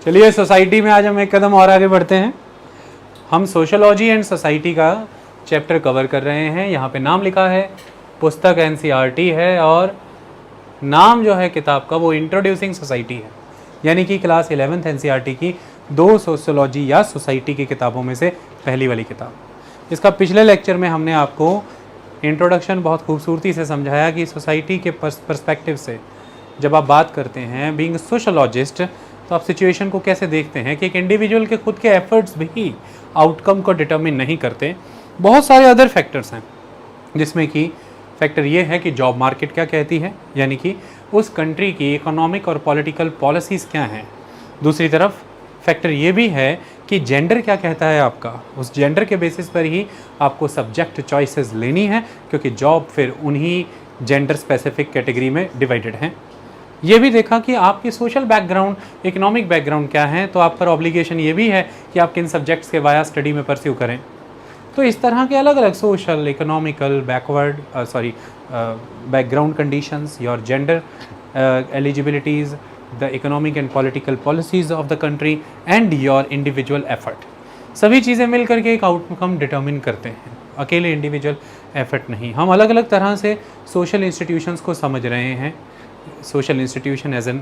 चलिए सोसाइटी में आज हम एक कदम और आगे बढ़ते हैं। हम सोशोलॉजी एंड सोसाइटी का चैप्टर कवर कर रहे हैं। यहाँ पे नाम लिखा है, पुस्तक एनसीईआरटी है और नाम जो है किताब का वो इंट्रोड्यूसिंग सोसाइटी है, यानी कि क्लास 11th एनसीईआरटी की 2 सोशोलॉजी या सोसाइटी की किताबों में से पहली वाली किताब। इसका पिछले लेक्चर में हमने आपको इंट्रोडक्शन बहुत खूबसूरती से समझाया कि सोसाइटी के पर्सपेक्टिव से जब आप बात करते हैं बीइंग सोशोलॉजिस्ट, तो आप सिचुएशन को कैसे देखते हैं कि एक इंडिविजुअल के खुद के एफर्ट्स भी आउटकम को डिटरमिन नहीं करते। बहुत सारे अदर फैक्टर्स हैं, जिसमें कि फैक्टर ये है कि जॉब मार्केट क्या कहती है, यानी कि उस कंट्री की इकोनॉमिक और पॉलिटिकल पॉलिसीज़ क्या हैं। दूसरी तरफ फैक्टर ये भी है कि जेंडर क्या कहता है आपका, उस जेंडर के बेसिस पर ही आपको सब्जेक्ट चॉइसेस लेनी है, क्योंकि जॉब फिर उन्हीं जेंडर स्पेसिफिक कैटेगरी में डिवाइडेड हैं। ये भी देखा कि आपकी सोशल बैकग्राउंड, इकोनॉमिक बैकग्राउंड क्या है, तो आप पर ऑब्लिगेशन ये भी है कि आप किन सब्जेक्ट्स के वाया स्टडी में परस्यू करें। तो इस तरह के अलग अलग social, economical, background conditions, your gender eligibilities, the economic and political policies of the country and your individual effort, सभी चीज़ें मिल करके एक आउटकम डिटरमिन करते हैं, अकेले इंडिविजुअल एफर्ट नहीं। हम अलग अलग तरह से सोशल इंस्टीट्यूशंस को समझ रहे हैं। Social institution as an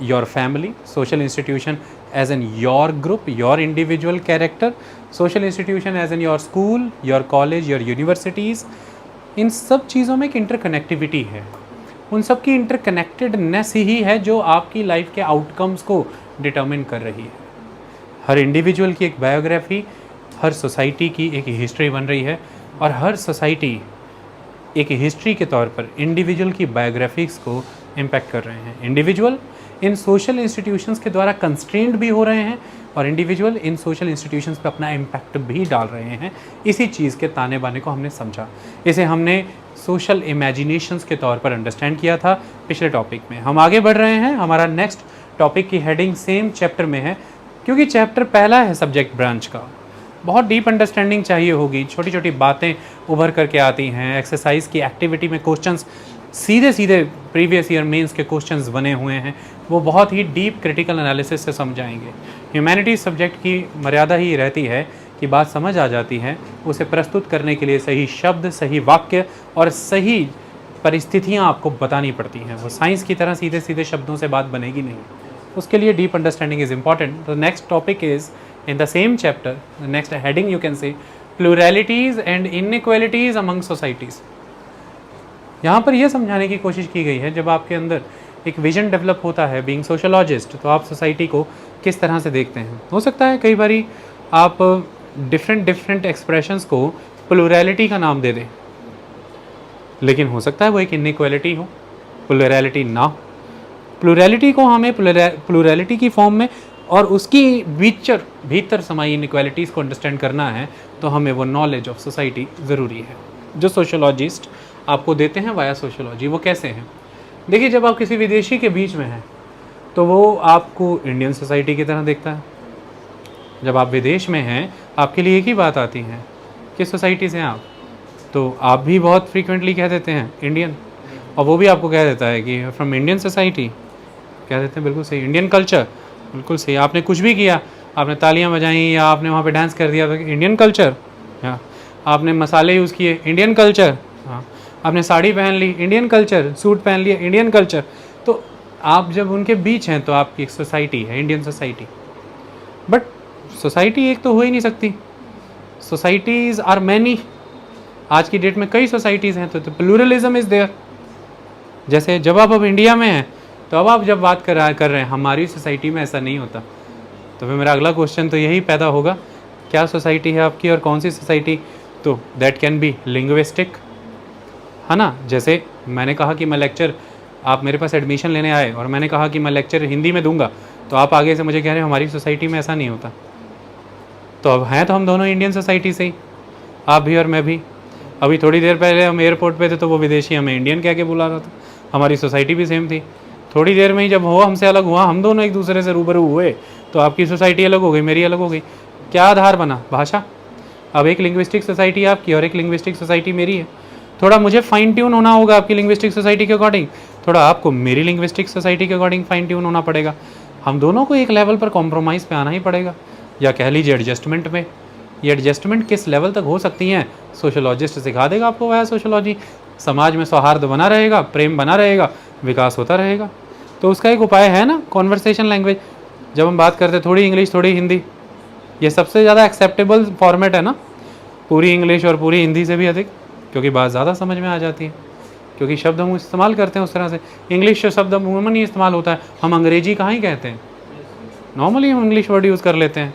your family, social institution as an your group, your individual character, social institution as an your school, your college, your universities. इन सब चीज़ों में एक इंटरकनेक्टिविटी है। उन सब की इंटरकनेक्टेडनेस ही है जो आपकी लाइफ के आउटकम्स को डिटरमिन कर रही है। हर इंडिविजुअल की एक बायोग्राफी, हर सोसाइटी की एक हिस्ट्री बन रही है, और हर सोसाइटी एक हिस्ट्री के तौर पर इंडिविजुअल की बायोग्राफीज़ को इम्पैक्ट कर रहे हैं। इंडिविजुअल इन सोशल इंस्टीट्यूशंस के द्वारा कंस्ट्रेंड भी हो रहे हैं, और इंडिविजुअल इन सोशल इंस्टीट्यूशंस पे अपना इम्पैक्ट भी डाल रहे हैं। इसी चीज़ के ताने बाने को हमने समझा। इसे हमने सोशल इमेजिनेशंस के तौर पर अंडरस्टैंड किया था पिछले टॉपिक में। हम आगे बढ़ रहे हैं। हमारा नेक्स्ट टॉपिक की हेडिंग सेम चैप्टर में है, क्योंकि चैप्टर पहला है सब्जेक्ट ब्रांच का। बहुत डीप अंडरस्टैंडिंग चाहिए होगी, छोटी छोटी बातें उभर करके आती हैं। एक्सरसाइज की एक्टिविटी में क्वेश्चंस सीधे सीधे प्रीवियस ईयर मेंस के क्वेश्चंस बने हुए हैं, वो बहुत ही डीप क्रिटिकल एनालिसिस से समझाएंगे। ह्यूमैनिटीज़ सब्जेक्ट की मर्यादा ही रहती है कि बात समझ आ जाती है, उसे प्रस्तुत करने के लिए सही शब्द, सही वाक्य और सही परिस्थितियाँ आपको बतानी पड़ती हैं। वो साइंस की तरह सीधे सीधे शब्दों से बात बनेगी नहीं, उसके लिए deep understanding is important. The next topic is in the same chapter, the next heading you can say pluralities and inequalities among societies। यहाँ पर यह समझाने की कोशिश की गई है, जब आपके अंदर एक विजन डेवलप होता है बीइंग सोशोलॉजिस्ट, तो आप सोसाइटी को किस तरह से देखते हैं। हो सकता है कई बारी आप डिफरेंट एक्सप्रेशंस को प्लूरैलिटी का नाम दे दें, लेकिन हो सकता है वो एक इनइक्वालिटी हो, प्लूरैलिटी ना हो। प्लूरैलिटी को हमें प्लूरैलिटी की फॉर्म में और उसकी भीतर समाई इनइक्वालिटीज़ को अंडरस्टैंड करना है, तो हमें वो नॉलेज ऑफ सोसाइटी ज़रूरी है जो सोशोलॉजिस्ट आपको देते हैं वाया सोशोलॉजी। वो कैसे हैं? देखिए, जब आप किसी विदेशी के बीच में हैं तो वो आपको इंडियन सोसाइटी की तरह देखता है। जब आप विदेश में हैं, आपके लिए एक ही बात आती है, किस सोसाइटी से हैं आप, तो आप भी बहुत फ्रीक्वेंटली कह देते हैं इंडियन, और वो भी आपको कह देता है कि फ्रॉम इंडियन सोसाइटी, कह देते हैं बिल्कुल सही। इंडियन कल्चर, बिल्कुल सही। आपने कुछ भी किया, आपने तालियां बजाई या आपने वहाँ पे डांस कर दिया, तो इंडियन कल्चर। हाँ, आपने मसाले यूज़ किए, इंडियन कल्चर। हाँ, आपने साड़ी पहन ली, इंडियन कल्चर। सूट पहन लिया, इंडियन कल्चर। तो आप जब उनके बीच हैं तो आपकी एक सोसाइटी है, इंडियन सोसाइटी। बट सोसाइटी एक तो हो ही नहीं सकती, सोसाइटीज़ आर मैनी। आज की डेट में कई सोसाइटीज़ हैं, तो प्लूरलिज्म इज़ देयर। जैसे जब आप अब इंडिया में हैं, तो अब आप जब बात कर रहे हैं हमारी सोसाइटी में ऐसा नहीं होता, तो फिर मेरा अगला क्वेश्चन तो यही पैदा होगा, क्या सोसाइटी है आपकी और कौन सी सोसाइटी? तो दैट कैन बी लिंग्विस्टिक, है ना। जैसे मैंने कहा कि मैं लेक्चर, आप मेरे पास एडमिशन लेने आए और मैंने कहा कि मैं लेक्चर हिंदी में दूंगा, तो आप आगे से मुझे कह रहे हैं हमारी सोसाइटी में ऐसा नहीं होता। तो अब हैं तो हम दोनों इंडियन सोसाइटी से ही, आप भी और मैं भी। अभी थोड़ी देर पहले हम एयरपोर्ट पे थे तो वो विदेशी हमें इंडियन कह के बुला रहा था, हमारी सोसाइटी भी सेम थी। थोड़ी देर में ही जब वो हमसे अलग हुआ, हम दोनों एक दूसरे से रूबरू हुए, तो आपकी सोसाइटी अलग हो गई, मेरी अलग हो गई। क्या आधार बना? भाषा। अब एक लिंग्विस्टिक सोसाइटी आपकी और एक लिंग्विस्टिक सोसाइटी मेरी है। थोड़ा मुझे फाइन ट्यून होना होगा आपकी लिंग्विस्टिक सोसाइटी के अकॉर्डिंग, थोड़ा आपको मेरी लिंग्विस्टिक सोसाइटी के अकॉर्डिंग फाइन ट्यून होना पड़ेगा। हम दोनों को एक लेवल पर कॉम्प्रोमाइज़ पे आना ही पड़ेगा, या कह लीजिए एडजस्टमेंट में। ये एडजस्टमेंट किस लेवल तक हो सकती हैं, सोशोलॉजिस्ट सिखा देगा आपको वह सोशोलॉजी। समाज में सौहार्द बना रहेगा, प्रेम बना रहेगा, विकास होता रहेगा। तो उसका एक उपाय है ना कॉन्वर्सेशन लैंग्वेज। जब हम बात करते थोड़ी इंग्लिश थोड़ी हिंदी, ये सबसे ज़्यादा एक्सेप्टेबल फॉर्मेट है ना, पूरी इंग्लिश और पूरी हिंदी से भी अधिक, क्योंकि बात ज़्यादा समझ में आ जाती है, क्योंकि शब्द हम इस्तेमाल करते हैं उस तरह से। इंग्लिश शब्द अमूमन ही इस्तेमाल होता है, हम अंग्रेजी कहाँ ही कहते हैं, नॉर्मली हम इंग्लिश वर्ड यूज़ कर लेते हैं,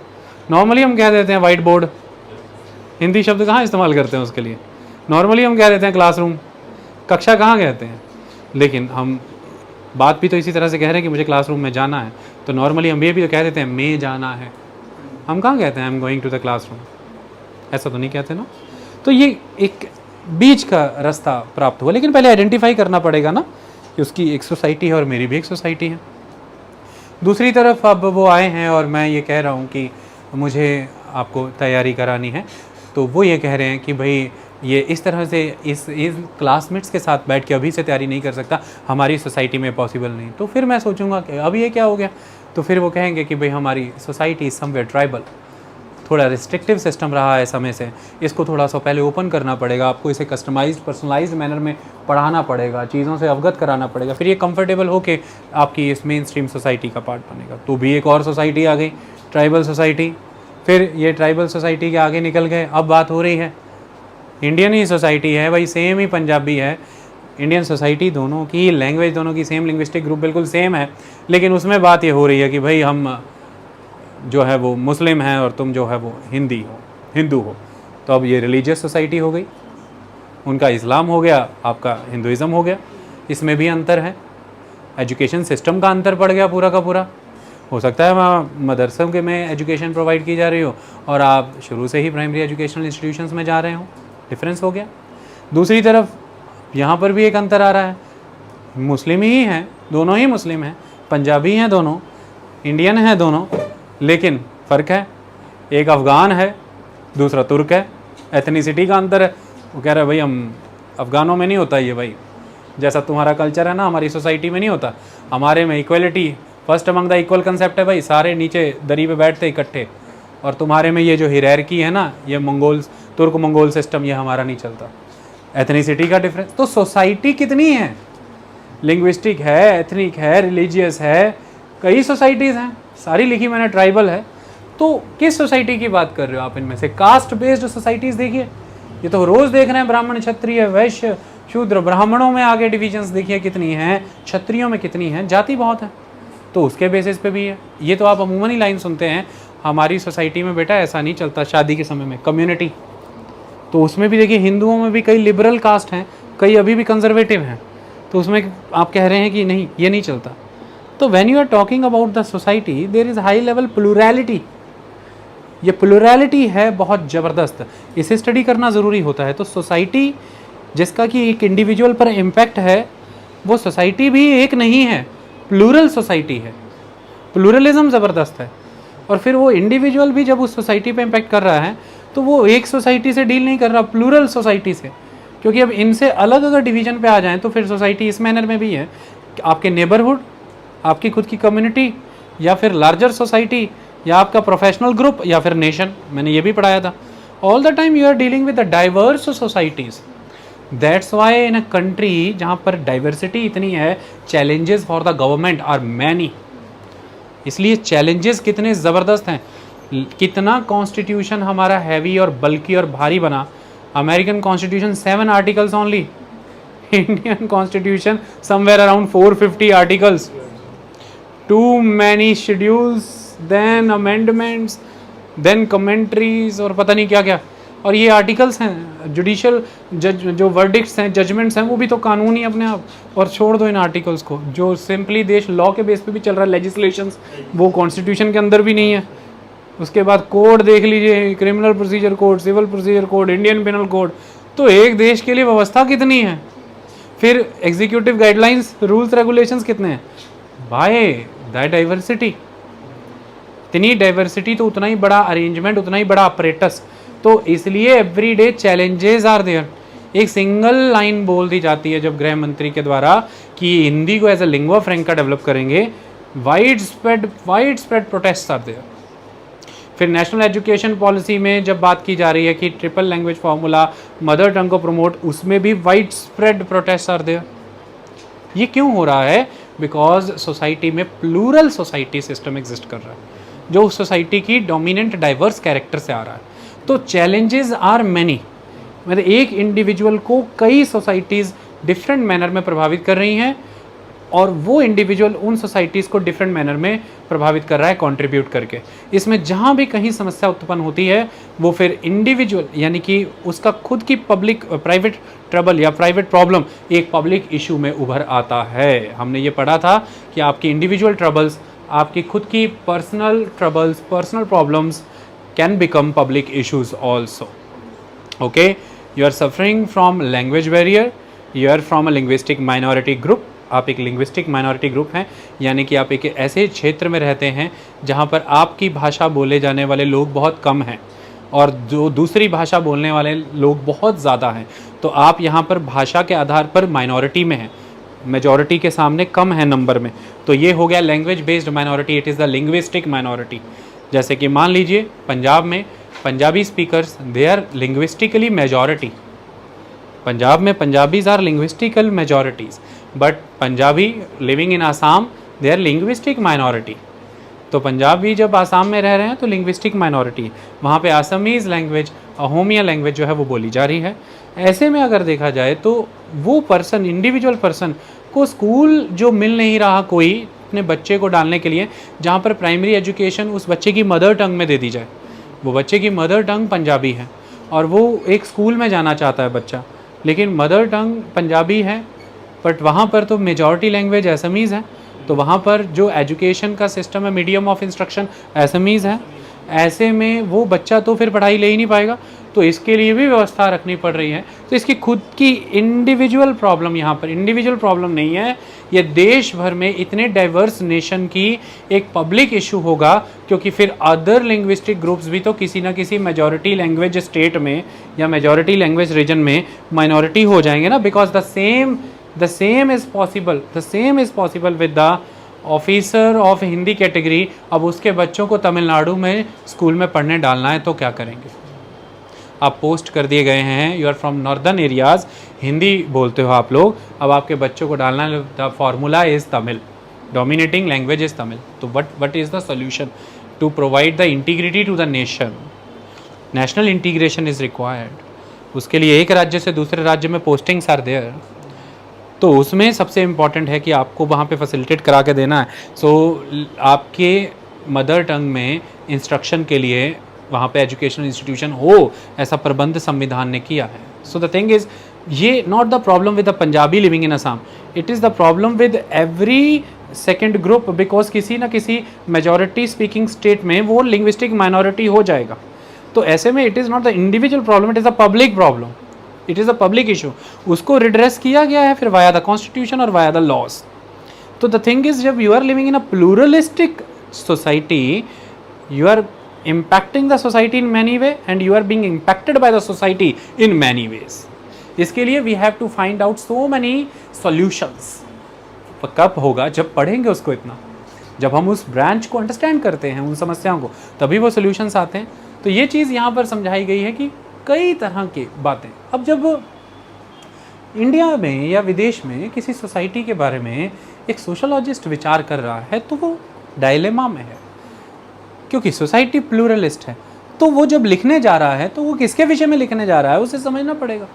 नॉर्मली हम कह देते हैं वाइट बोर्ड, हिंदी शब्द कहाँ इस्तेमाल करते हैं उसके लिए। नॉर्मली हम कह देते हैं क्लासरूम, कक्षा कहाँ कहते हैं। लेकिन हम बात भी तो इसी तरह से कह रहे हैं कि मुझे क्लासरूम में जाना है, तो नॉर्मली हम ये भी तो कह देते हैं मैं जाना है, हम कहाँ कहते हैं I am going to the classroom, ऐसा तो नहीं कहते ना। तो ये एक बीच का रास्ता प्राप्त हुआ, लेकिन पहले आइडेंटिफाई करना पड़ेगा ना कि उसकी एक सोसाइटी है और मेरी भी एक सोसाइटी है। दूसरी तरफ अब वो आए हैं और मैं ये कह रहा हूँ कि मुझे आपको तैयारी करानी है, तो वो ये कह रहे हैं कि भाई ये इस तरह से इस क्लासमेट्स के साथ बैठ के अभी से तैयारी नहीं कर सकता, हमारी सोसाइटी में पॉसिबल नहीं। तो फिर मैं सोचूंगा कि अब ये क्या हो गया, तो फिर वो कहेंगे कि भाई हमारी सोसाइटी समवेयर ट्राइबल, थोड़ा रिस्ट्रिक्टिव सिस्टम रहा है समय से, इसको थोड़ा सा पहले ओपन करना पड़ेगा, आपको इसे कस्टमाइज्ड पर्सनलाइज्ड मैनर में पढ़ाना पड़ेगा, चीज़ों से अवगत कराना पड़ेगा, फिर ये कंफर्टेबल होके आपकी इस मेन स्ट्रीम सोसाइटी का पार्ट बनेगा। तो भी एक और सोसाइटी आ गई, ट्राइबल सोसाइटी। फिर ये ट्राइबल सोसाइटी के आगे निकल गए, अब बात हो रही है इंडियन ही सोसाइटी है भाई, सेम ही पंजाबी है, इंडियन सोसाइटी, दोनों की लैंग्वेज, दोनों की सेम लिंग्विस्टिक ग्रुप बिल्कुल सेम है, लेकिन उसमें बात ये हो रही है कि भाई हम जो है वो मुस्लिम हैं और तुम जो है वो हिंदू हो। तो अब ये रिलीजियस सोसाइटी हो गई, उनका इस्लाम हो गया, आपका हिंदुइज़्म हो गया, इसमें भी अंतर है। एजुकेशन सिस्टम का अंतर पड़ गया पूरा का पूरा। हो सकता है वहाँ मदरसों के में एजुकेशन प्रोवाइड की जा रही हो और आप शुरू से ही प्राइमरी एजुकेशनल इंस्टीट्यूशंस में जा रहे हो, डिफरेंस हो गया। दूसरी तरफ यहाँ पर भी एक अंतर आ रहा है, मुस्लिम ही हैं, दोनों ही मुस्लिम हैं, पंजाबी हैं दोनों, इंडियन हैं दोनों, लेकिन फ़र्क है, एक अफ़गान है दूसरा तुर्क है, एथनिसिटी का अंतर है। वो कह रहा है भाई हम अफ़गानों में नहीं होता ये भाई, जैसा तुम्हारा कल्चर है ना हमारी सोसाइटी में नहीं होता, हमारे में equality first among the equal concept है भाई, सारे नीचे दरी पे बैठते इकट्ठे, और तुम्हारे में ये जो हियरार्की है ना, ये मंगोल्स तुर्क मंगोल सिस्टम, ये हमारा नहीं चलता। एथनिसिटी का डिफरेंस। तो सोसाइटी कितनी है, लिंग्विस्टिक है, एथनिक है, रिलीजियस है, कई सोसाइटीज़ हैं, सारी लिखी मैंने ट्राइबल है। तो किस सोसाइटी की बात कर रहे हो आप इनमें से? कास्ट बेस्ड सोसाइटीज़ देखिए, ये तो रोज़ देख रहे हैं, ब्राह्मण क्षत्रिय वैश्य शूद्र, ब्राह्मणों में आगे डिविजन्स देखिए कितनी हैं, क्षत्रियों में कितनी हैं, जाति बहुत है, तो उसके बेसिस पे भी है। ये तो आप अमूमन ही लाइन सुनते हैं, हमारी सोसाइटी में बेटा ऐसा नहीं चलता, शादी के समय में कम्युनिटी, तो उसमें भी देखिए हिंदुओं में भी कई लिबरल कास्ट हैं, कई अभी भी कंजर्वेटिव हैं, तो उसमें आप कह रहे हैं कि नहीं ये नहीं चलता। तो when you are talking about the society there is high level plurality, ये प्लूरैलिटी है बहुत ज़बरदस्त, इसे स्टडी करना ज़रूरी होता है। तो सोसाइटी जिसका कि एक इंडिविजुअल पर इम्पैक्ट है, वो सोसाइटी भी एक नहीं है, प्लूरल सोसाइटी है, प्लूरलिज्म ज़बरदस्त है। और फिर वो इंडिविजुअल भी जब उस सोसाइटी पे इम्पैक्ट कर रहा है, तो वो एक सोसाइटी से डील नहीं कर रहा, प्लूरल सोसाइटी से, क्योंकि अब इनसे अलग अगर डिवीज़न पे आ जाएं तो फिर सोसाइटी इस मैनर में भी है कि आपके नेबरहुड, आपकी खुद की कम्युनिटी, या फिर लार्जर सोसाइटी, या आपका प्रोफेशनल ग्रुप, या फिर नेशन। मैंने ये भी पढ़ाया था, all the time you are dealing with the diverse societies. That's why in a country जहाँ पर डाइवर्सिटी इतनी है, challenges for the government are many. इसलिए चैलेंजेस कितने ज़बरदस्त हैं, कितना कॉन्स्टिट्यूशन हमारा हैवी और बल्कि और भारी बना। American constitution 7 articles only, Indian constitution somewhere around 450 articles, too many schedules, then amendments, then commentaries और पता नहीं क्या क्या। और ये आर्टिकल्स हैं, जुडिशियल जज जो वर्डिक्ट्स हैं, जजमेंट्स हैं, वो भी तो कानून ही अपने आप। और छोड़ दो इन आर्टिकल्स को, जो सिंपली देश लॉ के बेस पे भी चल रहा है, लेजिस्लेशंस, वो कॉन्स्टिट्यूशन के अंदर भी नहीं है। उसके बाद कोड देख लीजिए, criminal procedure code, civil procedure code, Indian penal code, तो एक देश के लिए व्यवस्था कितनी है। फिर एग्जीक्यूटिव गाइडलाइंस, रूल्स रेगुलेशंस कितने हैं बाय दैट डाइवर्सिटी। इतनी डाइवर्सिटी तो उतना ही बड़ा अरेंजमेंट, उतना ही बड़ा अपरेटस। तो इसलिए एवरीडे चैलेंजेस आर देयर। एक सिंगल लाइन बोल दी जाती है जब गृह मंत्री के द्वारा कि हिंदी को as a lingua franca develop करेंगे, wide spread protest are there. फिर नेशनल एजुकेशन पॉलिसी में जब बात की जा रही है कि triple language formula, mother tongue को प्रमोट, उसमें भी wide spread protest are there. ये क्यों हो रहा है? बिकॉज सोसाइटी में प्लूरल सोसाइटी सिस्टम एग्जिस्ट कर रहा है, जो उस सोसाइटी की डोमिनेंट डाइवर्स कैरेक्टर से आ रहा है। तो चैलेंजेस आर मैनी, मतलब एक इंडिविजुअल को कई सोसाइटीज़ डिफरेंट मैनर में प्रभावित कर रही हैं, और वो इंडिविजुअल उन सोसाइटीज़ को डिफरेंट मैनर में प्रभावित कर रहा है कंट्रीब्यूट करके। इसमें जहाँ भी कहीं समस्या उत्पन्न होती है, वो फिर इंडिविजुअल यानी कि उसका खुद की पब्लिक प्राइवेट ट्रबल या प्राइवेट प्रॉब्लम एक पब्लिक इशू में उभर आता है। हमने ये पढ़ा था कि आपकी इंडिविजुअल ट्रबल्स, आपकी खुद की personal troubles, personal problems can become public issues also. Okay, you are suffering from language barrier, you are from a linguistic minority group. आप एक लिंग्विस्टिक माइनॉरिटी ग्रुप हैं, यानी कि आप एक ऐसे क्षेत्र में रहते हैं जहाँ पर आपकी भाषा बोले जाने वाले लोग बहुत कम हैं और जो दूसरी भाषा बोलने वाले लोग बहुत ज़्यादा हैं। तो आप यहाँ पर भाषा के आधार पर माइनॉरिटी में हैं, मेजॉरिटी के सामने कम है नंबर में। तो ये हो गया language based minority, it is the linguistic minority. जैसे कि मान लीजिए पंजाब में Punjabi speakers, they are linguistically majority. Punjab में Punjabis are linguistical majorities, but Punjabi living in Assam they are linguistic minority. तो पंजाबी जब आसाम में रह रहे हैं तो लिंग्विस्टिक माइनॉरिटी, वहाँ पे आसामीज़ लैंग्वेज, अहोमिया लैंग्वेज जो है वो बोली जा रही है। ऐसे में अगर देखा जाए तो वो पर्सन, इंडिविजुअल पर्सन को स्कूल जो मिल नहीं रहा कोई अपने बच्चे को डालने के लिए, जहाँ पर प्राइमरी एजुकेशन उस बच्चे की मदर टंग में दे दी जाए। वो बच्चे की मदर टंग पंजाबी है और वो एक स्कूल में जाना चाहता है बच्चा, लेकिन मदर टंग पंजाबी है, बट वहाँ पर तो मेजॉरिटी लैंग्वेज असमीज़ है। तो वहाँ पर जो एजुकेशन का सिस्टम है, मीडियम ऑफ इंस्ट्रक्शन असमीज़ है। ऐसे में वो बच्चा तो फिर पढ़ाई ले ही नहीं पाएगा, तो इसके लिए भी व्यवस्था रखनी पड़ रही है। तो इसकी खुद की इंडिविजुअल प्रॉब्लम, यहाँ पर इंडिविजुअल प्रॉब्लम नहीं है, ये देश भर में इतने डाइवर्स नेशन की एक पब्लिक इशू होगा, क्योंकि फिर अदर लिंग्विस्टिक ग्रुप्स भी तो किसी ना किसी मेजॉरिटी लैंग्वेज स्टेट में या मेजॉरिटी लैंग्वेज रीजन में माइनॉरिटी हो जाएंगे ना, because the same is possible with the officer of Hindi category. अब उसके बच्चों को तमिलनाडु में स्कूल में पढ़ने डालना है तो क्या करेंगे? आप पोस्ट कर दिए गए हैं, you are from northern areas, Hindi बोलते हो आप लोग, अब आपके बच्चों को डालना है, the formula is Tamil, dominating language is Tamil. तो what is the solution to provide the integrity to the nation? National integration is required. उसके लिए एक राज्य से दूसरे राज्य में पोस्टिंग्स आर देयर, तो उसमें सबसे इम्पॉर्टेंट है कि आपको वहाँ पे फैसिलिटेट करा के देना है। सो आपके मदर टंग में इंस्ट्रक्शन के लिए वहाँ पे एजुकेशनल इंस्टीट्यूशन हो, ऐसा प्रबंध संविधान ने किया है। सो द थिंग इज़, ये not the problem with the Punjabi living in Assam, it is the problem with every second group, because किसी ना किसी मेजॉरिटी स्पीकिंग स्टेट में वो लिंग्विस्टिक माइनॉरिटी हो जाएगा। तो ऐसे में it is not the individual problem, it is a public problem, it is a public issue. उसको रिड्रेस किया गया है फिर वाया द कॉन्स्टिट्यूशन और वाया द लॉज। तो द थिंग इज, जब you are living in a pluralistic society, you are impacting the society in many way and you are being impacted by the society in many ways. इसके लिए we have to find out so many solutions. कब होगा? जब पढ़ेंगे उसको इतना, जब हम उस ब्रांच को अंडरस्टैंड करते हैं, उन समस्याओं को, तभी वो सॉल्यूशंस आते हैं। तो ये चीज़ यहाँ पर समझाई गई है कि कई तरह की बातें। अब जब इंडिया में या विदेश में किसी सोसाइटी के बारे में एक सोशोलॉजिस्ट विचार कर रहा है तो वो डायलेमा में है, क्योंकि सोसाइटी प्लूरलिस्ट है। तो वो जब लिखने जा रहा है तो वो किसके विषय में लिखने जा रहा है उसे समझना पड़ेगा।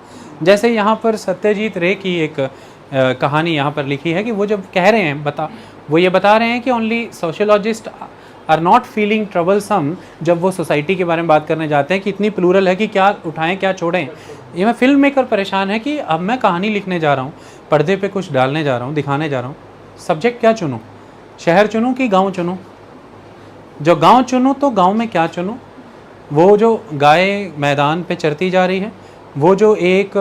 जैसे यहाँ पर सत्यजीत रे की एक कहानी यहाँ पर लिखी है कि वो जब कह रहे हैं वो ये बता रहे हैं कि only sociologist are not feeling troublesome, जब वो सोसाइटी के बारे में बात करने जाते हैं कि इतनी प्लूरल है कि क्या उठाएं क्या छोड़ें। ये मैं फिल्म मेकर परेशान है कि अब मैं कहानी लिखने जा रहा हूँ, पर्दे पे कुछ डालने जा रहा हूँ, दिखाने जा रहा हूँ, सब्जेक्ट क्या चुनूँ? शहर चुनूँ कि गाँव चुनूँ? जो गांव चुनूँ तो गांव में क्या चुनूँ? वो जो गाय मैदान पे चरती जा रही है, वो जो एक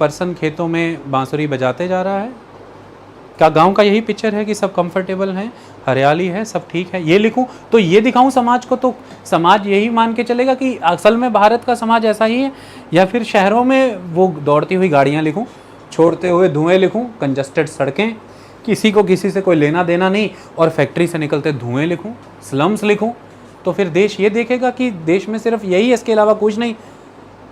पर्सन खेतों में बांसुरी बजाते जा रहा है, क्या गांव का यही पिक्चर है कि सब कंफर्टेबल हैं, हरियाली है, सब ठीक है? ये लिखूं तो ये दिखाऊं समाज को, तो समाज यही मान के चलेगा कि असल में भारत का समाज ऐसा ही है? या फिर शहरों में वो दौड़ती हुई गाड़ियाँ लिखूँ, छोड़ते हुए धुएँ लिखूँ, कंजस्टेड सड़कें, किसी को किसी से कोई लेना देना नहीं, और फैक्ट्री से निकलते धुएं लिखूं, स्लम्स लिखूं, तो फिर देश ये देखेगा कि देश में सिर्फ यही है, इसके अलावा कुछ नहीं।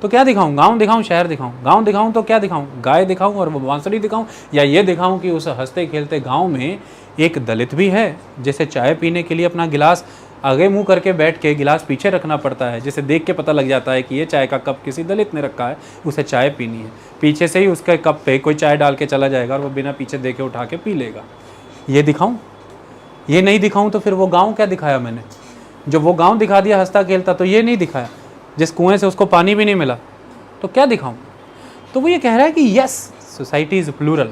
तो क्या दिखाऊं? गांव दिखाऊं, शहर दिखाऊं? गांव दिखाऊं तो क्या दिखाऊं? गाय दिखाऊं और वो बांसुरी दिखाऊं, या ये दिखाऊं कि उस हंसते खेलते गांव में एक दलित भी है जिसे चाय पीने के लिए अपना गिलास आगे मुंह करके बैठ के गिलास पीछे रखना पड़ता है, जिसे देख के पता लग जाता है कि ये चाय का कप किसी दलित ने रखा है, उसे चाय पीनी है, पीछे से ही उसके कप पे कोई चाय डाल के चला जाएगा और वो बिना पीछे देखे उठा के पी लेगा। ये दिखाऊं? ये नहीं दिखाऊं तो फिर वो गाँव क्या दिखाया मैंने? जब वो गाँव दिखा दिया हंसता खेलता, तो ये नहीं दिखाया। जिस कुएं से उसको पानी भी नहीं मिला, तो क्या दिखाऊं? तो वो ये कह रहा है कि yes, society is plural,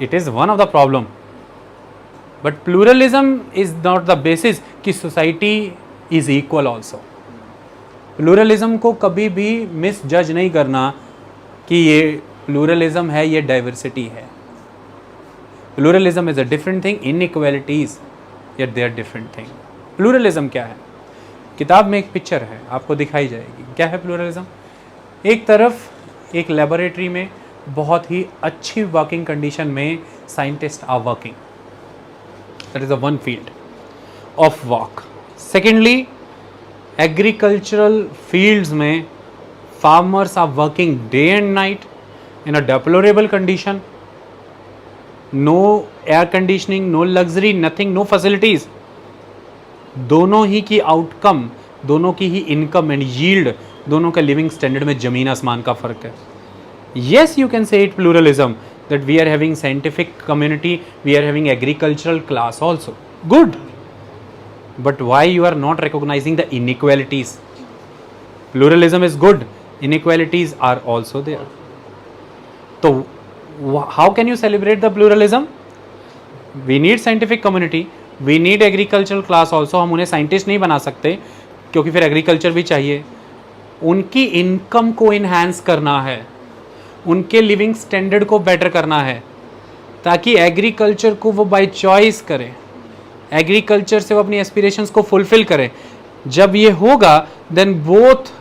it is one of the problem, but pluralism is not the basis कि society is equal also. Pluralism को कभी भी मिस जज नहीं करना कि ये प्लूरलिज्म है, ये डाइवर्सिटी है। Pluralism is a different thing, inequalities yet they are different thing. Pluralism क्या है? किताब में एक पिक्चर है, आपको दिखाई जाएगी। क्या है प्लूरलिज्म? एक तरफ एक लेबोरेटरी में बहुत ही अच्छी वर्किंग कंडीशन में scientist are working, that is a one field of work. Secondly, agricultural fields में farmers are working day and night in a deplorable condition, no air conditioning, no luxury, nothing, no facilities. दोनों ही की outcome, दोनों की ही income and yield, दोनों का living standard में जमीन आसमान का फर्क है। Yes, you can say it pluralism, that we are having scientific community, we are having agricultural class also, good, but why you are not recognising the inequalities? Pluralism is good, inequalities are also there. So how can you celebrate the pluralism? We need scientific community, we need agricultural class also. हम उन्हें scientist नहीं बना सकते क्योंकि फिर agriculture भी चाहिए। उनकी इनकम को इन्हांस करना है, उनके लिविंग स्टैंडर्ड को बेटर करना है, ताकि एग्रीकल्चर को वो बाय चॉइस करें, एग्रीकल्चर से वो अपनी एस्पिरेशंस को फुलफिल करें। जब ये होगा, then both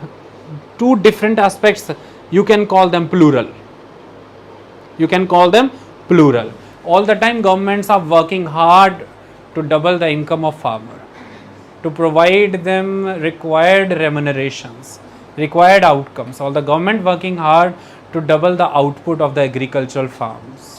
two different aspects, you can call them plural, you can call them plural. All the time governments are working hard to double the income of farmer, to provide them required remunerations, required outcomes. All the government working hard to double the output of the agricultural farms,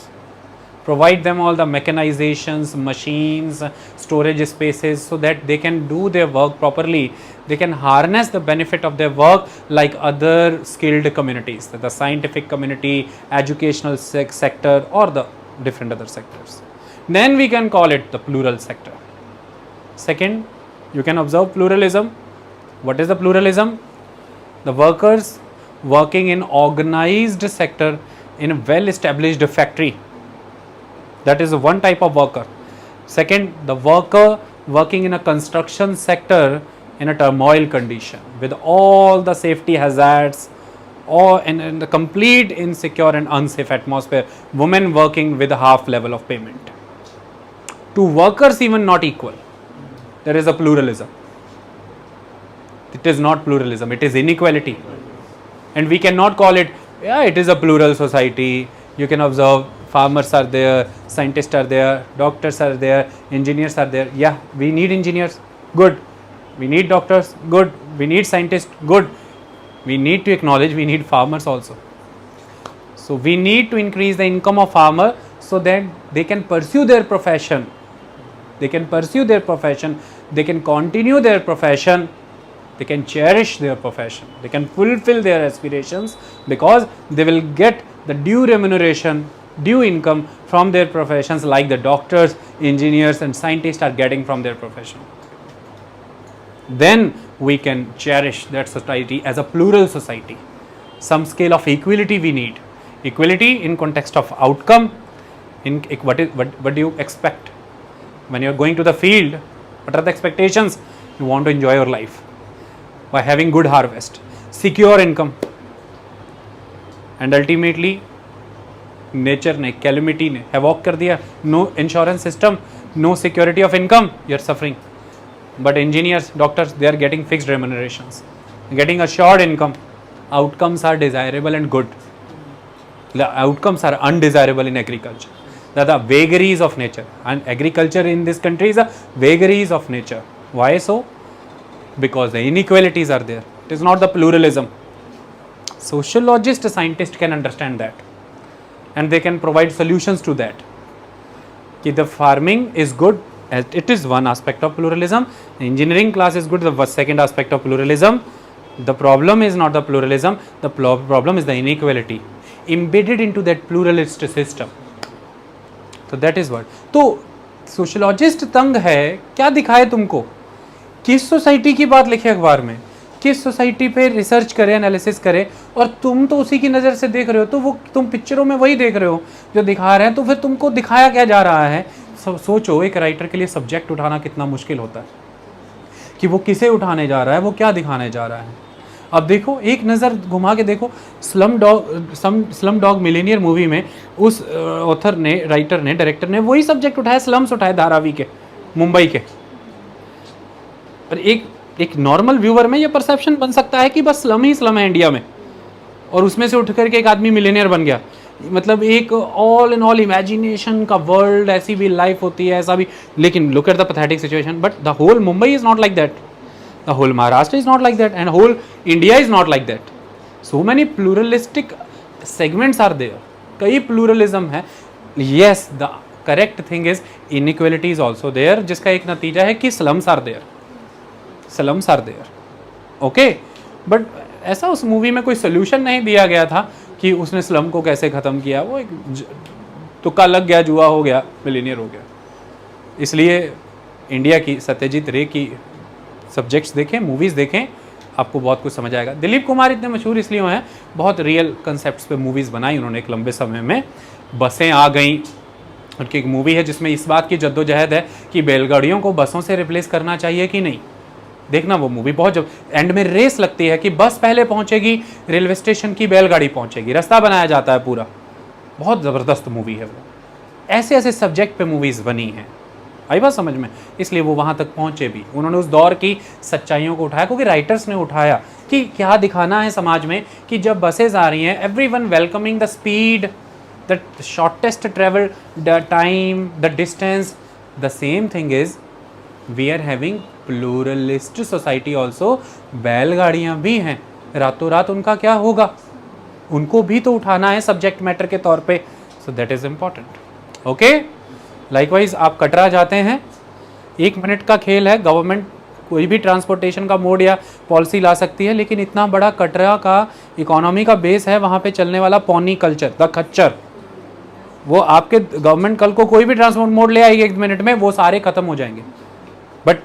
provide them all the mechanizations, machines, storage spaces, so that they can do their work properly. They can harness the benefit of their work like other skilled communities, the scientific community, educational sector, or the different other sectors. Then we can call it the plural sector. Second, you can observe pluralism. What is the pluralism? The workers working in organized sector in a well established factory, that is one type of worker. Second, the worker working in a construction sector in a turmoil condition with all the safety hazards, or in the complete insecure and unsafe atmosphere, women working with a half level of payment. Two workers even not equal. There is a pluralism. It is not pluralism, it is inequality. And we cannot call it, yeah, it is a plural society. You can observe farmers are there, scientists are there, doctors are there, engineers are there. Yeah, we need engineers, good. We need doctors, good. We need scientists, good. We need to acknowledge we need farmers also. So we need to increase the income of farmer so that they can pursue their profession. They can pursue their profession. They can continue their profession. They can cherish their profession. They can fulfill their aspirations because they will get the due remuneration, due income from their professions, like the doctors, engineers, and scientists are getting from their profession. Then we can cherish that society as a plural society. Some scale of equality we need. Equality in context of outcome. In what do you expect when you are going to the field? What are the expectations? You want to enjoy your life by having good harvest, secure income, and ultimately nature ने, calamity ने havoc कर दिया. No insurance system, no security of income. You are suffering. But engineers, doctors, they are getting fixed remunerations, getting assured income. Outcomes are desirable and good. The outcomes are undesirable in agriculture. the vagaries of nature, and agriculture in this country is a vagaries of nature. Why so? Because the inequalities are there. It is not the pluralism. Sociologist, scientist can understand that, and they can provide solutions to that. Ki the farming is good, it is one aspect of pluralism. Engineering class is good, the second aspect of pluralism. The problem is not the pluralism, the problem is the inequality embedded into that pluralist system. So that is what. तो sociologist तंग है, क्या दिखाए तुमको, किस society की बात लिखे अखबार में, किस सोसाइटी पे रिसर्च करे, एनालिसिस करे, और तुम तो उसी की नज़र से देख रहे हो, तो वो तुम पिक्चरों में वही देख रहे हो जो दिखा रहे हैं, तो फिर तुमको दिखाया क्या जा रहा है। सोचो एक राइटर के लिए सब्जेक्ट उठाना कितना मुश्किल होता है कि वो किसे उठाने जा रहा है, वो क्या दिखाने जा रहा है। अब देखो, एक नज़र घुमा के देखो, स्लम डॉग मिलेनियर मूवी में उस ऑथर ने, राइटर ने, डायरेक्टर ने वही सब्जेक्ट उठाया, स्लम्स उठाए धारावी के, मुंबई के। और एक नॉर्मल व्यूअर में ये परसेप्शन बन सकता है कि बस स्लम ही स्लम है इंडिया में, और उसमें से उठ करके एक आदमी मिलेनियर बन गया। मतलब एक ऑल इन ऑल इमेजिनेशन का वर्ल्ड, ऐसी भी लाइफ होती है, ऐसा भी। लेकिन look at the pathetic situation, but the whole Mumbai is not like that, the whole Maharashtra is not like that, and whole India is not like that. So many pluralistic segments are there, कई pluralism है। Yes, the correct thing is inequality is also there, जिसका एक नतीजा है कि slums are there, slums are there. Okay, but ऐसा उस movie में कोई सोल्यूशन नहीं दिया गया था कि उसने स्लम को कैसे ख़त्म किया। वो एक तुक्का लग गया, जुआ हो गया, मिलीनियर हो गया। इसलिए इंडिया की सत्यजीत रे की सब्जेक्ट्स देखें, मूवीज़ देखें, आपको बहुत कुछ समझ आएगा। दिलीप कुमार इतने मशहूर इसलिए हैं, बहुत रियल कंसेप्ट्स पे मूवीज़ बनाई उन्होंने एक लंबे समय में। बसें आ गई, उनकी एक मूवी है जिसमें इस बात की जद्दोजहद है कि बैलगाड़ियों को बसों से रिप्लेस करना चाहिए कि नहीं। देखना वो मूवी, बहुत जब एंड में रेस लगती है कि बस पहले पहुंचेगी रेलवे स्टेशन की, बैलगाड़ी पहुंचेगी, रास्ता बनाया जाता है पूरा। बहुत ज़बरदस्त मूवी है वो। ऐसे ऐसे सब्जेक्ट पे मूवीज़ बनी हैं, आई बात समझ में, इसलिए वो वहाँ तक पहुँचे भी। उन्होंने उस दौर की सच्चाइयों को उठाया, क्योंकि राइटर्स ने उठाया कि क्या दिखाना है समाज में कि जब बसेज आ रही हैं, everyone welcoming the speed, the shortest travel, the time, the distance. The same thing is we are having pluralist society also. बैलगाड़ियाँ भी हैं, रातों रात उनका क्या होगा, उनको भी तो उठाना है सब्जेक्ट मैटर के तौर पे। So that is important. Okay, likewise आप कटरा जाते हैं, 1 मिनट का खेल है। गवर्नमेंट कोई भी ट्रांसपोर्टेशन का मोड या पॉलिसी ला सकती है, लेकिन इतना बड़ा कटरा का इकोनॉमी का बेस है, वहाँ पे चलने वाला पौनी कल्चर, द खच्चर, वो आपके गवर्नमेंट कल को कोई भी ट्रांसपोर्ट मोड ले आएगी 1 मिनट में, वो सारे ख़त्म हो जाएंगे। बट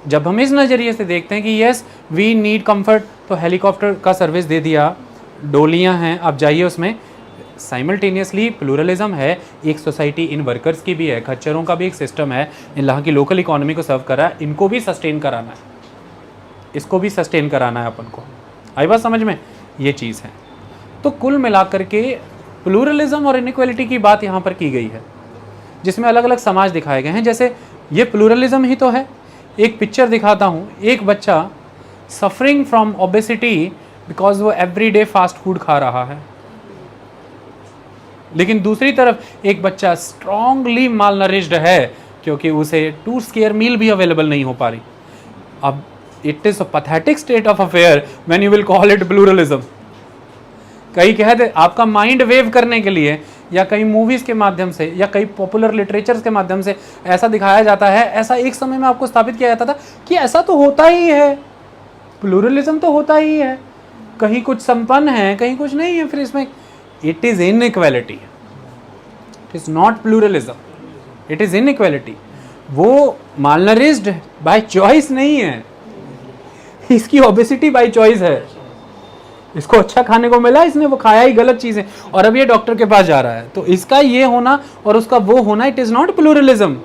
जब हम इस नज़रिए से देखते हैं कि येस वी नीड कंफर्ट, तो हेलीकॉप्टर का सर्विस दे दिया, डोलियां हैं, आप जाइए उसमें। साइमल्टेनियसली प्लूरलिज्म है, एक सोसाइटी इन वर्कर्स की भी है, खच्चरों का भी एक सिस्टम है, इन यहाँ की लोकल इकोनॉमी को सर्व कर रहा है, इनको भी सस्टेन कराना है, इसको भी सस्टेन कराना है अपन को। आई बात समझ में, ये चीज़ है। तो कुल मिलाकर के प्लूरलिज्म और इनइक्वालिटी की बात यहाँ पर की गई है, जिसमें अलग अलग समाज दिखाए गए हैं। जैसे ये प्लूरलिज्म ही तो है। एक पिक्चर दिखाता हूँ, एक बच्चा सफरिंग फ्रॉम ओबेसिटी बिकॉज वो एवरीडे फास्ट फूड खा रहा है, लेकिन दूसरी तरफ एक बच्चा स्ट्रांगली मालनरिश्ड है क्योंकि उसे 2 स्क्वायर मील भी अवेलेबल नहीं हो पा रही। अब it is a pathetic state of affair when you will call it pluralism. कई कहते आपका माइंड वेव करने के लिए, या कई मूवीज़ के माध्यम से, या कई पॉपुलर लिटरेचर्स के माध्यम से ऐसा दिखाया जाता है, ऐसा एक समय में आपको स्थापित किया जाता था कि ऐसा तो होता ही है, प्लूरलिज्म तो होता ही है, कहीं कुछ संपन्न है, कहीं कुछ नहीं है। फिर इसमें it is inequality, it is not pluralism, it is inequality. वो मालनरिश्ड बाय चॉइस नहीं है, इसकी ओबेसिटी बाय चॉइस है। इसको अच्छा खाने को मिला, इसने वो खाया ही गलत चीज़ें, और अब ये डॉक्टर के पास जा रहा है। तो इसका ये होना और उसका वो होना, इट इज़ नॉट प्लूरलिज्म।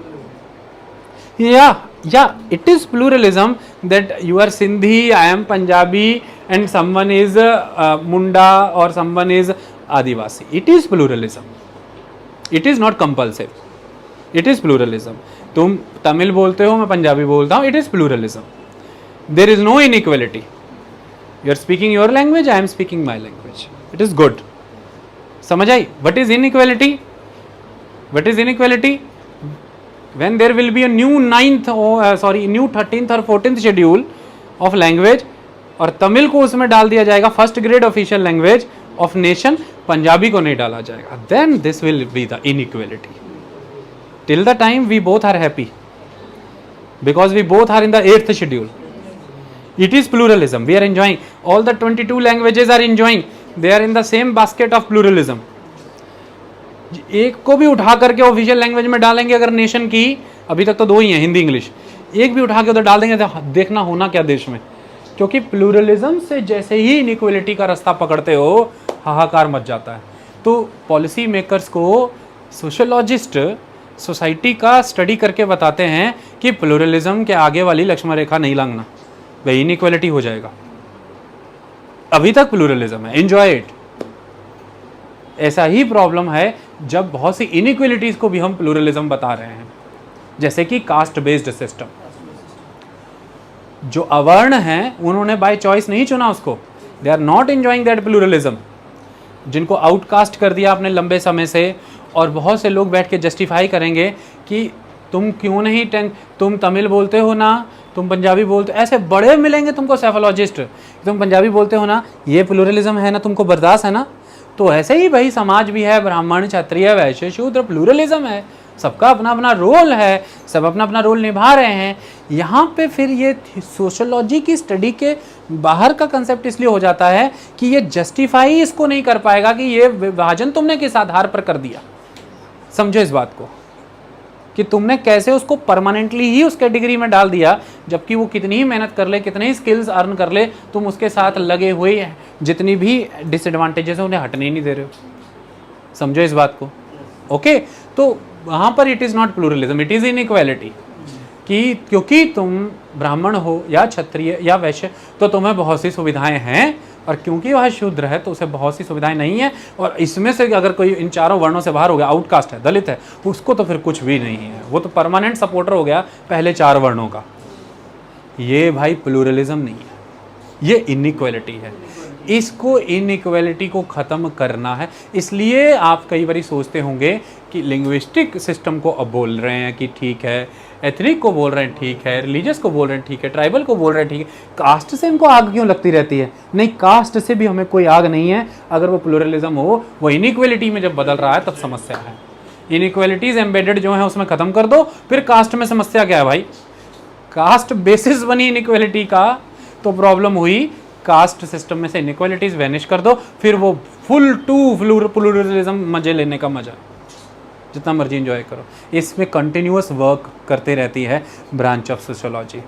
या it is pluralism that you are Sindhi, I am Punjabi, and someone is Munda और someone is Adivasi. It is pluralism, it is not compulsive, it is pluralism. तुम तमिल बोलते हो, मैं पंजाबी बोलता हूँ, it is pluralism. There is no inequality. You are speaking your language, I am speaking my language. It is good. समझ आई? What is inequality? What is inequality? When there will be a new 13th और 14th schedule of language और तमिल को उसमें डाल दिया जाएगा first grade official language of nation, Punjabi को नहीं डाला जाएगा, then this will be the inequality. Till the time we both are happy because we both are in the 8th schedule. It is pluralism. We are enjoying. All the 22 languages are enjoying. They are in the same basket of pluralism. एक को भी उठा करके official language में डालेंगे अगर nation की, अभी तक तो 2 ही हैं, हिंदी इंग्लिश, एक भी उठा के उधर डाल देंगे तो देखना होना क्या देश में. क्योंकि प्लूरलिज्म से जैसे ही इनइक्वालिटी का रास्ता पकड़ते हो हाहाकार मच जाता है. तो पॉलिसी मेकर्स को सोशोलॉजिस्ट सोसाइटी का स्टडी करके बताते हैं कि प्लूरलिज्म के आगे वाली लक्ष्मण रेखा नहीं लांघना, वही इनइक्वालिटी हो जाएगा. अभी तक प्लूरलिज्म है, एंजॉय इट. ऐसा ही प्रॉब्लम है जब बहुत सी इनइक्वालिटीज को भी हम प्लूरलिज्म बता रहे हैं, जैसे कि कास्ट बेस्ड सिस्टम. जो अवर्ण हैं उन्होंने बाय चॉइस नहीं चुना उसको, they are not enjoying that pluralism. जिनको आउटकास्ट कर दिया आपने लंबे समय से, और बहुत से लोग बैठ के जस्टिफाई करेंगे कि तुम क्यों नहीं तुम तमिल बोलते हो ना, तुम पंजाबी बोलते, ऐसे बड़े मिलेंगे तुमको साइकोलॉजिस्ट, तुम पंजाबी बोलते हो ना, ये प्लूरलिज्म है ना, तुमको बर्दाश्त है ना. तो ऐसे ही भाई समाज भी है, ब्राह्मण क्षत्रिय वैश्य शूद्र, प्लूरलिज्म है, सबका अपना अपना रोल है, सब अपना अपना रोल निभा रहे हैं. यहाँ पे फिर ये सोशोलॉजी की स्टडी के बाहर का कंसेप्ट इसलिए हो जाता है कि ये जस्टिफाई इसको नहीं कर पाएगा कि ये विभाजन तुमने किस आधार पर कर दिया. समझो इस बात को कि तुमने कैसे उसको परमानेंटली ही उस कैटेगरी में डाल दिया, जबकि वो कितनी ही मेहनत कर ले, कितने ही स्किल्स अर्न कर ले, तुम उसके साथ लगे हुए हैं, जितनी भी डिसएडवांटेजेस है उन्हें हटने ही नहीं दे रहे हो. समझो इस बात को. ओके, तो वहाँ पर it is not pluralism, it is inequality. कि क्योंकि तुम ब्राह्मण हो या क्षत्रिय या वैश्य तो तुम्हें बहुत सी सुविधाएं हैं, और क्योंकि वह शूद्र है तो उसे बहुत सी सुविधाएं नहीं है, और इसमें से अगर कोई इन चारों वर्णों से बाहर हो गया, आउटकास्ट है, दलित है, उसको तो फिर कुछ भी नहीं है, वो तो परमानेंट सपोर्टर हो गया पहले 4 वर्णों का. ये भाई प्लूरलिज्म नहीं है, ये इनइक्वालिटी है. इसको इनइक्वालिटी को ख़त्म करना है. इसलिए आप कई बार सोचते होंगे कि लिंग्विस्टिक सिस्टम को अब बोल रहे हैं कि ठीक है, एथनिक को बोल रहे हैं ठीक है, रिलीजियस को बोल रहे हैं ठीक है, ट्राइबल को बोल रहे हैं ठीक है, कास्ट से इनको आग क्यों लगती रहती है? नहीं, कास्ट से भी हमें कोई आग नहीं है. अगर वो प्लूरलिज्म हो, वो इनइक्वालिटी में जब बदल रहा है तब समस्या है. इनइक्वालिटीज एम्बेडेड जो है उसमें ख़त्म कर दो, फिर कास्ट में समस्या क्या है भाई? कास्ट बेसिस बनी इनइक्वालिटी का तो प्रॉब्लम हुई. कास्ट सिस्टम में से इनइक्वालिटीज वैनिश कर दो, फिर वो फुल टू प्लूरलिज्म मजे लेने का मजा, जितना मर्जी एंजॉय करो. इसमें कंटिन्यूअस वर्क करते रहती है ब्रांच ऑफ सोशियोलॉजी.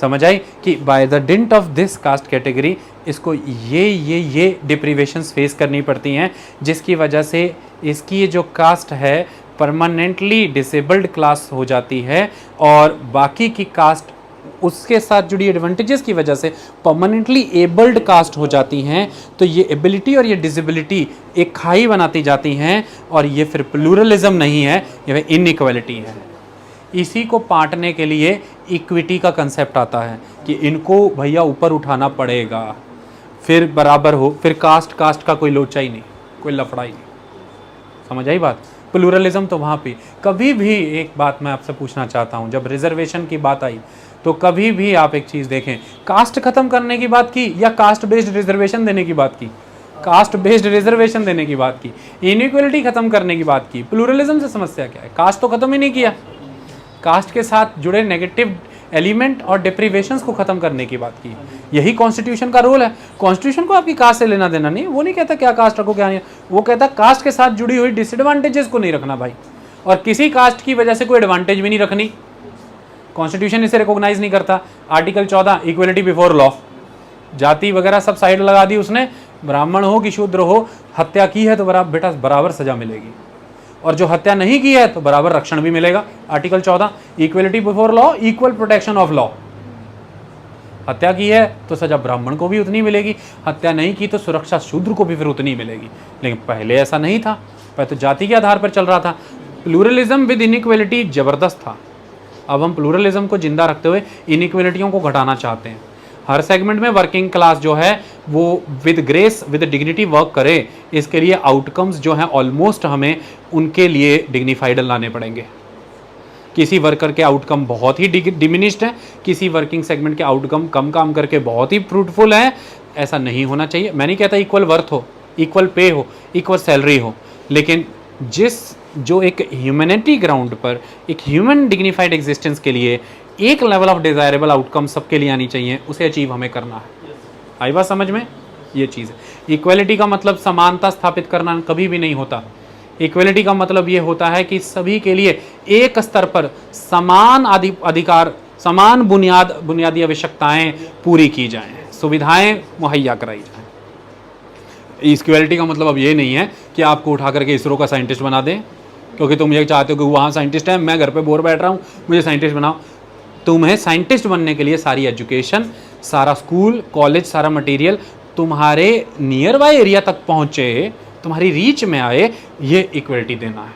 समझ आई कि by the didn't of this caste category इसको ये डिप्रीवेशंस फेस करनी पड़ती हैं, जिसकी वजह से इसकी ये जो कास्ट है परमानेंटली डिसेबल्ड क्लास हो जाती है, और बाकी की कास्ट उसके साथ जुड़ी एडवांटेजेस की वजह से परमानेंटली एबल्ड कास्ट हो जाती हैं. तो ये एबिलिटी और ये डिसेबिलिटी एक खाई बनाती जाती हैं, और ये फिर प्लूरलिज्म नहीं है, ये इनइक्वालिटी है. इसी को पाटने के लिए इक्विटी का कंसेप्ट आता है कि इनको भैया ऊपर उठाना पड़ेगा, फिर बराबर हो, फिर कास्ट का कोई लोचा ही नहीं, कोई लफड़ा ही नहीं. समझ आई बात? प्लूरलिज्म तो वहाँ पे कभी भी, एक बात मैं आपसे पूछना चाहता हूँ, जब रिजर्वेशन की बात आई तो कभी भी आप एक चीज़ देखें, कास्ट खत्म करने की बात की या कास्ट बेस्ड रिजर्वेशन देने की बात की? कास्ट बेस्ड रिजर्वेशन देने की बात की, इनइक्वालिटी खत्म करने की बात की. प्लूरलिज्म से समस्या क्या है? कास्ट तो खत्म ही नहीं किया, कास्ट के साथ जुड़े नेगेटिव एलिमेंट और डिप्रीवेशंस को खत्म करने की बात की. यही कॉन्स्टिट्यूशन का रोल है. कॉन्स्टिट्यूशन को आपकी कास्ट से लेना देना नहीं, वो नहीं कहता क्या कास्ट रखो क्या नहीं, वो कहता कास्ट के साथ जुड़ी हुई डिसएडवांटेजेस को नहीं रखना भाई, और किसी कास्ट की वजह से कोई एडवांटेज भी नहीं रखनी. कॉन्स्टिट्यूशन इसे रिकॉग्नाइज नहीं करता. आर्टिकल 14 इक्वलिटी बिफोर लॉ, जाति वगैरह सब साइड लगा दी उसने. ब्राह्मण हो कि शूद्र हो, हत्या की है तो बेटा बराबर सजा मिलेगी, और जो हत्या नहीं की है तो बराबर रक्षण भी मिलेगा. Article 14 equality before law, equal protection of law. हत्या की है तो सजा ब्राह्मण को भी उतनी मिलेगी, हत्या नहीं की तो सुरक्षा शूद्र को भी फिर उतनी मिलेगी. लेकिन पहले ऐसा नहीं था, पहले तो जाति के आधार पर चल रहा था. प्लूरलिज्म विद इनइक्वालिटी जबरदस्त था. अब हम प्लूरलिज्म को जिंदा रखते हुए इनइक्वालिटियों को घटाना चाहते हैं. हर सेगमेंट में वर्किंग क्लास जो है वो with grace with dignity work करे। इसके लिए आउटकम्स जो हैं ऑलमोस्ट हमें उनके लिए डिग्निफाइड लाने पड़ेंगे। किसी वर्कर के आउटकम बहुत ही डिमिनिश्ड है, किसी वर्किंग सेगमेंट के आउटकम कम काम करके बहुत ही फ्रूटफुल है। ऐसा नहीं होना चाहिए। मैं नहीं कहता इक्वल वर्थ हो, इक्वल पे हो, इक्वल सैलरी हो, लेकिन जो एक ह्यूमैनिटी ग्राउंड पर एक ह्यूमन डिग्निफाइड एग्जिस्टेंस के लिए एक लेवल ऑफ डिज़ायरेबल आउटकम सबके लिए आनी चाहिए, उसे अचीव हमें करना है। आई बात समझ में? ये चीज़ है। इक्वलिटी का मतलब समानता स्थापित करना कभी भी नहीं होता। इक्वलिटी का मतलब ये होता है कि सभी के लिए एक स्तर पर समान अधिकार, समान बुनियादी आवश्यकताएं पूरी की जाएं, सुविधाएं मुहैया कराई जाएं। इक्वलिटी का मतलब अब ये नहीं है कि आपको उठा करके इसरो का साइंटिस्ट बना दें, क्योंकि तुम ये चाहते हो कि वहाँ साइंटिस्ट है, मैं घर पे बोर बैठ रहा हूँ, मुझे साइंटिस्ट बनाओ। तुम्हें साइंटिस्ट बनने के लिए सारी एजुकेशन, सारा स्कूल कॉलेज, सारा मटेरियल तुम्हारे नियर बाय एरिया तक पहुँचे, तुम्हारी रीच में आए, ये इक्वलिटी देना है।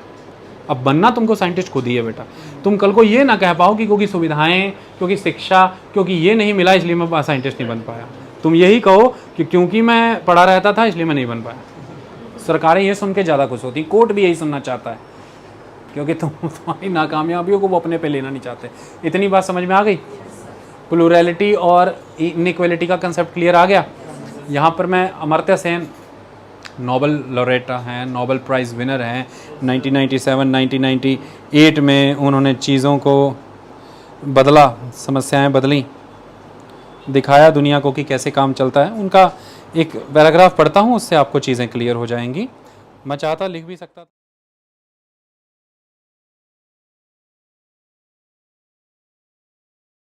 अब बनना तुमको साइंटिस्ट खुद ही है बेटा। तुम कल को ये ना कह पाओ कि क्योंकि सुविधाएं, क्योंकि शिक्षा, क्योंकि ये नहीं मिला इसलिए मैं साइंटिस्ट नहीं बन पाया। तुम यही कहो कि क्योंकि मैं पढ़ा रहता था इसलिए मैं नहीं बन पाया। सरकारें ये सुन के ज़्यादा खुश होती, कोर्ट भी यही सुनना चाहता है, क्योंकि तुम्हारी नाकामयाबियों को वो अपने पे लेना नहीं चाहते। इतनी बात समझ में आ गई? प्लूरैलिटी और इनइक्वलिटी का कंसेप्ट क्लियर आ गया। यहाँ पर मैं अमर्त्य सेन नोबेल लॉरेट हैं, नोबेल प्राइज़ विनर हैं। 1997 1998 में उन्होंने चीज़ों को बदला, समस्याएं बदली, दिखाया दुनिया को कि कैसे काम चलता है। उनका एक पैराग्राफ पढ़ता हूँ, उससे आपको चीज़ें क्लियर हो जाएंगी। मैं चाहता लिख भी सकता